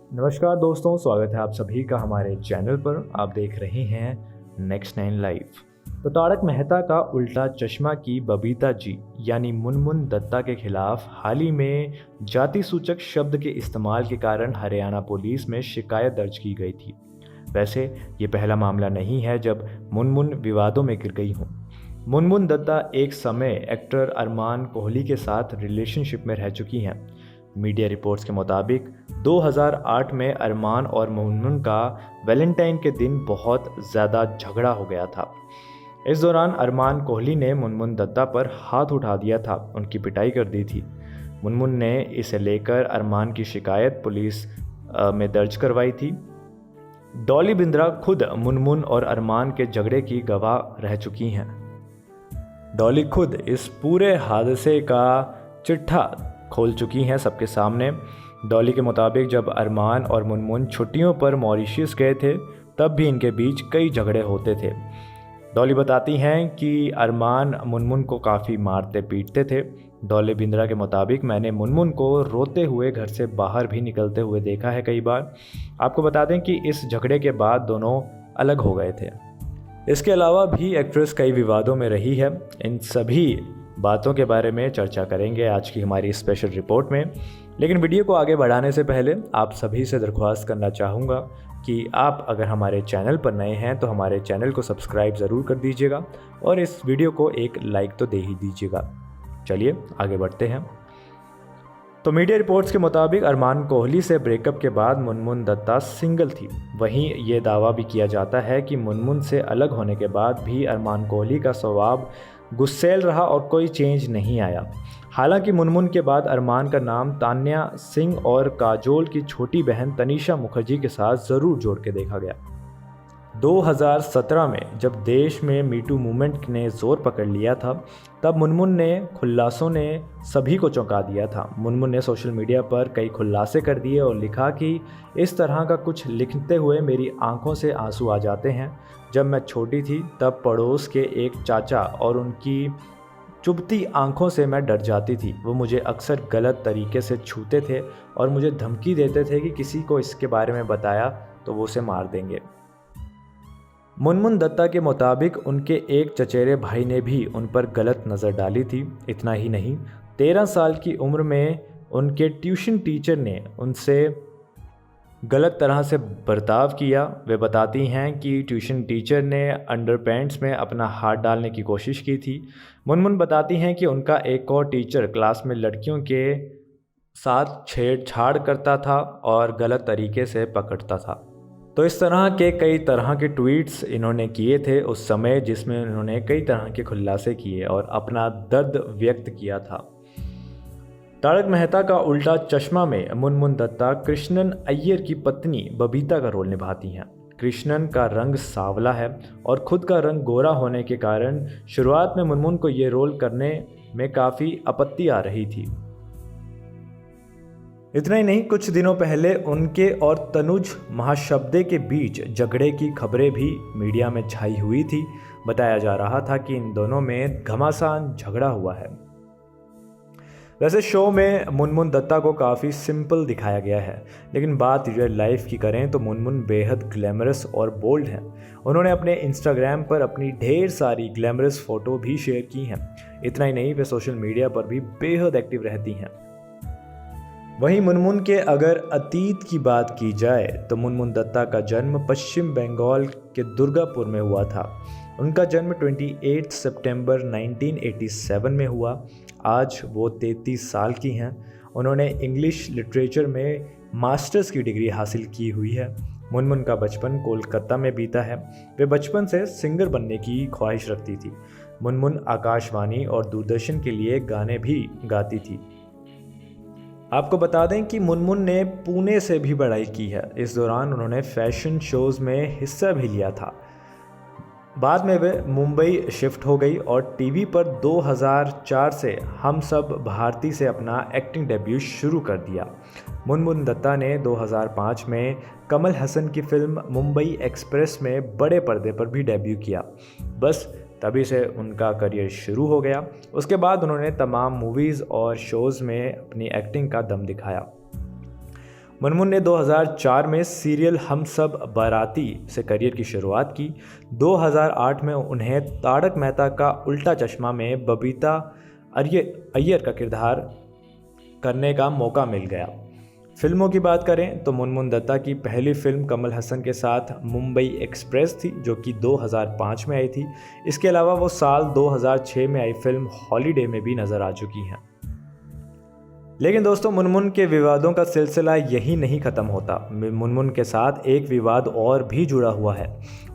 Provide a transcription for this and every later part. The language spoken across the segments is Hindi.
नमस्कार दोस्तों, स्वागत है आप सभी का हमारे चैनल पर। आप देख रहे हैं नेक्स्ट 9 लाइव। तो तारक मेहता का उल्टा चश्मा की बबीता जी यानी मुनमुन दत्ता के खिलाफ हाल ही में जाति सूचक शब्द के इस्तेमाल के कारण हरियाणा पुलिस में शिकायत दर्ज की गई थी। वैसे ये पहला मामला नहीं है जब मुनमुन विवादों में गिर गई हूँ। मुनमुन दत्ता एक समय एक्टर अरमान कोहली के साथ रिलेशनशिप में रह चुकी हैं। मीडिया रिपोर्ट्स के मुताबिक 2008 में अरमान और मुनमुन का वैलेंटाइन के दिन बहुत ज़्यादा झगड़ा हो गया था। इस दौरान अरमान कोहली ने मुनमुन दत्ता पर हाथ उठा दिया था, उनकी पिटाई कर दी थी। मुनमुन ने इसे लेकर अरमान की शिकायत पुलिस में दर्ज करवाई थी। डॉली बिंद्रा खुद मुनमुन और अरमान के झगड़े की गवाह रह चुकी हैं। डॉली खुद इस पूरे हादसे का चिट्ठा खोल चुकी हैं सबके सामने। डॉली के मुताबिक जब अरमान और मुनमुन छुट्टियों पर मॉरिशस गए थे तब भी इनके बीच कई झगड़े होते थे। डॉली बताती हैं कि अरमान मुनमुन को काफ़ी मारते पीटते थे। डॉली बिंद्रा के मुताबिक मैंने मुनमुन को रोते हुए घर से बाहर भी निकलते हुए देखा है कई बार। आपको बता दें कि इस झगड़े के बाद दोनों अलग हो गए थे। इसके अलावा भी एक्ट्रेस कई विवादों में रही है। इन सभी बातों के बारे में चर्चा करेंगे आज की हमारी स्पेशल रिपोर्ट में। लेकिन वीडियो को आगे बढ़ाने से पहले आप सभी से दरख्वास्त करना चाहूँगा कि आप अगर हमारे चैनल पर नए हैं तो हमारे चैनल को सब्सक्राइब ज़रूर कर दीजिएगा और इस वीडियो को एक लाइक तो दे ही दीजिएगा। चलिए आगे बढ़ते हैं। तो मीडिया रिपोर्ट्स के मुताबिक अरमान कोहली से ब्रेकअप के बाद मुनमुन दत्ता सिंगल थी। वहीं ये दावा भी किया जाता है कि मुनमुन से अलग होने के बाद भी अरमान कोहली का स्वभाव गुस्सैल रहा और कोई चेंज नहीं आया। हालांकि मुनमुन के बाद अरमान का नाम तान्या सिंह और काजोल की छोटी बहन तनीषा मुखर्जी के साथ ज़रूर जोड़ के देखा गया। 2017 में जब देश में मीटू मूवमेंट ने ज़ोर पकड़ लिया था तब मुनमुन ने खुलासों ने सभी को चौंका दिया था। मुनमुन ने सोशल मीडिया पर कई खुलासे कर दिए और लिखा कि इस तरह का कुछ लिखते हुए मेरी आंखों से आंसू आ जाते हैं। जब मैं छोटी थी तब पड़ोस के एक चाचा और उनकी चुभती आंखों से मैं डर जाती थी। वो मुझे अक्सर गलत तरीके से छूते थे और मुझे धमकी देते थे कि किसी को इसके बारे में बताया तो वो उसे मार देंगे। मुनमुन दत्ता के मुताबिक उनके एक चचेरे भाई ने भी उन पर गलत नज़र डाली थी। इतना ही नहीं, 13 साल की उम्र में उनके ट्यूशन टीचर ने उनसे गलत तरह से बर्ताव किया। वे बताती हैं कि ट्यूशन टीचर ने अंडरपैंट्स में अपना हाथ डालने की कोशिश की थी। मुनमुन बताती हैं कि उनका एक और टीचर क्लास में लड़कियों के साथ छेड़छाड़ करता था और गलत तरीके से पकड़ता था। तो इस तरह के कई तरह के ट्वीट्स इन्होंने किए थे उस समय, जिसमें इन्होंने कई तरह के खुलासे किए और अपना दर्द व्यक्त किया था। तारक मेहता का उल्टा चश्मा में मुनमुन दत्ता कृष्णन अय्यर की पत्नी बबीता का रोल निभाती हैं। कृष्णन का रंग सांवला है और खुद का रंग गोरा होने के कारण शुरुआत में मुनमुन को ये रोल करने में काफ़ी आपत्ति आ रही थी। इतना ही नहीं, कुछ दिनों पहले उनके और तनुज महाशब्दे के बीच झगड़े की खबरें भी मीडिया में छाई हुई थी। बताया जा रहा था कि इन दोनों में घमासान झगड़ा हुआ है। वैसे शो में मुनमुन दत्ता को काफ़ी सिंपल दिखाया गया है, लेकिन बात रियल लाइफ की करें तो मुनमुन बेहद ग्लैमरस और बोल्ड हैं। उन्होंने अपने इंस्टाग्राम पर अपनी ढेर सारी ग्लैमरस फ़ोटो भी शेयर की हैं। इतना ही नहीं, वे सोशल मीडिया पर भी बेहद एक्टिव रहती हैं। वहीं मुनमुन के अगर अतीत की बात की जाए तो मुनमुन दत्ता का जन्म पश्चिम बंगाल के दुर्गापुर में हुआ था। उनका जन्म 28 सितंबर 1987 में हुआ। आज वो 33 साल की हैं। उन्होंने इंग्लिश लिटरेचर में मास्टर्स की डिग्री हासिल की हुई है। मुनमुन का बचपन कोलकाता में बीता है। वे बचपन से सिंगर बनने की ख्वाहिश रखती थी। मुनमुन आकाशवाणी और दूरदर्शन के लिए गाने भी गाती थी। आपको बता दें कि मुनमुन ने पुणे से भी पढ़ाई की है। इस दौरान उन्होंने फैशन शोज़ में हिस्सा भी लिया था। बाद में वे मुंबई शिफ्ट हो गई और टीवी पर 2004 से हम सब भारती से अपना एक्टिंग डेब्यू शुरू कर दिया। मुनमुन दत्ता ने 2005 में कमल हसन की फिल्म मुंबई एक्सप्रेस में बड़े पर्दे पर भी डेब्यू किया। बस तभी से उनका करियर शुरू हो गया। उसके बाद उन्होंने तमाम मूवीज़ और शोज़ में अपनी एक्टिंग का दम दिखाया। मुनमुन ने 2004 में सीरियल हम सब बाराती से करियर की शुरुआत की। 2008 में उन्हें तारक मेहता का उल्टा चश्मा में बबीता अय्यर का किरदार करने का मौका मिल गया। फिल्मों की बात करें तो मुनमुन दत्ता की पहली फिल्म कमल हसन के साथ मुंबई एक्सप्रेस थी, जो कि 2005 में आई थी। इसके अलावा वो साल 2006 में आई फिल्म हॉलीडे में भी नज़र आ चुकी हैं। लेकिन दोस्तों, मुनमुन के विवादों का सिलसिला यही नहीं ख़त्म होता। मुनमुन के साथ एक विवाद और भी जुड़ा हुआ है।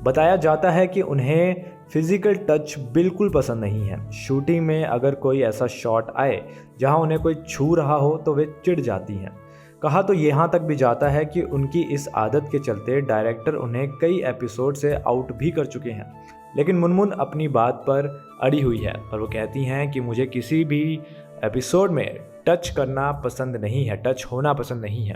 बताया जाता है कि उन्हें फिज़िकल टच बिल्कुल पसंद नहीं है। शूटिंग में अगर कोई ऐसा शॉट आए जहां उन्हें कोई छू रहा हो तो वे चिढ़ जाती हैं। कहा तो यहाँ तक भी जाता है कि उनकी इस आदत के चलते डायरेक्टर उन्हें कई एपिसोड से आउट भी कर चुके हैं। लेकिन मुनमुन अपनी बात पर अड़ी हुई है और वो कहती हैं कि मुझे किसी भी एपिसोड में टच करना पसंद नहीं है, टच होना पसंद नहीं है।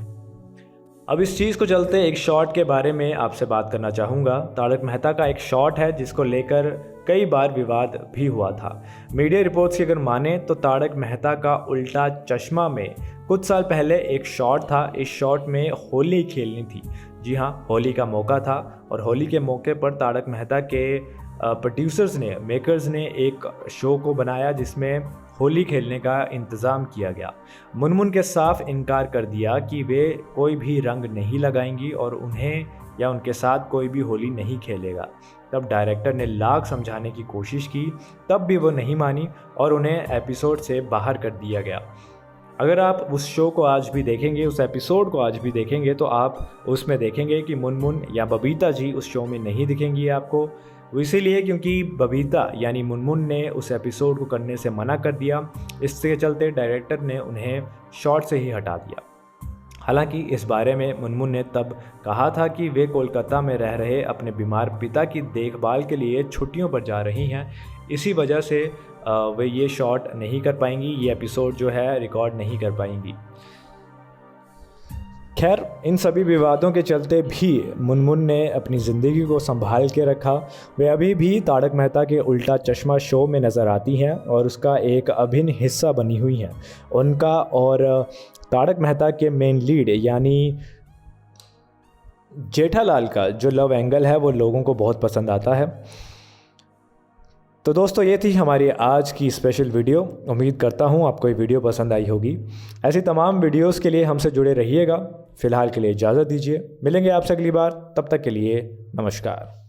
अब इस चीज़ को चलते एक शॉट के बारे में आपसे बात करना चाहूँगा। तारक मेहता का एक शॉट है जिसको लेकर कई बार विवाद भी हुआ था। मीडिया रिपोर्ट्स की अगर माने तो तारक मेहता का उल्टा चश्मा में कुछ साल पहले एक शॉट था। इस शॉट में होली खेलनी थी। जी हाँ, होली का मौका था और होली के मौके पर तारक मेहता के मेकर्स ने एक शो को बनाया जिसमें होली खेलने का इंतज़ाम किया गया। मुनमुन के साफ इनकार कर दिया कि वे कोई भी रंग नहीं लगाएंगी और उन्हें या उनके साथ कोई भी होली नहीं खेलेगा। तब डायरेक्टर ने लाख समझाने की कोशिश की, तब भी वो नहीं मानी और उन्हें एपिसोड से बाहर कर दिया गया। अगर आप उस शो को आज भी देखेंगे, उस एपिसोड को आज भी देखेंगे, तो आप उसमें देखेंगे कि मुनमुन या बबीता जी उस शो में नहीं दिखेंगी आपको। वो इसीलिए क्योंकि बबीता यानी मुनमुन ने उस एपिसोड को करने से मना कर दिया। इसके चलते डायरेक्टर ने उन्हें शॉट से ही हटा दिया। हालांकि इस बारे में मुनमुन ने तब कहा था कि वे कोलकाता में रह रहे अपने बीमार पिता की देखभाल के लिए छुट्टियों पर जा रही हैं। इसी वजह से वे ये शॉट नहीं कर पाएंगी, ये एपिसोड जो है रिकॉर्ड नहीं कर पाएंगी। खैर, इन सभी विवादों के चलते भी मुनमुन ने अपनी ज़िंदगी को संभाल के रखा। वे अभी भी तारक मेहता के उल्टा चश्मा शो में नज़र आती हैं और उसका एक अभिन्न हिस्सा बनी हुई हैं। उनका और तारक मेहता के मेन लीड यानी जेठालाल का जो लव एंगल है वो लोगों को बहुत पसंद आता है। तो दोस्तों, ये थी हमारी आज की स्पेशल वीडियो। उम्मीद करता हूँ आपको ये वीडियो पसंद आई होगी। ऐसी तमाम वीडियोस के लिए हमसे जुड़े रहिएगा। फ़िलहाल के लिए इजाज़त दीजिए, मिलेंगे आपसे अगली बार। तब तक के लिए नमस्कार।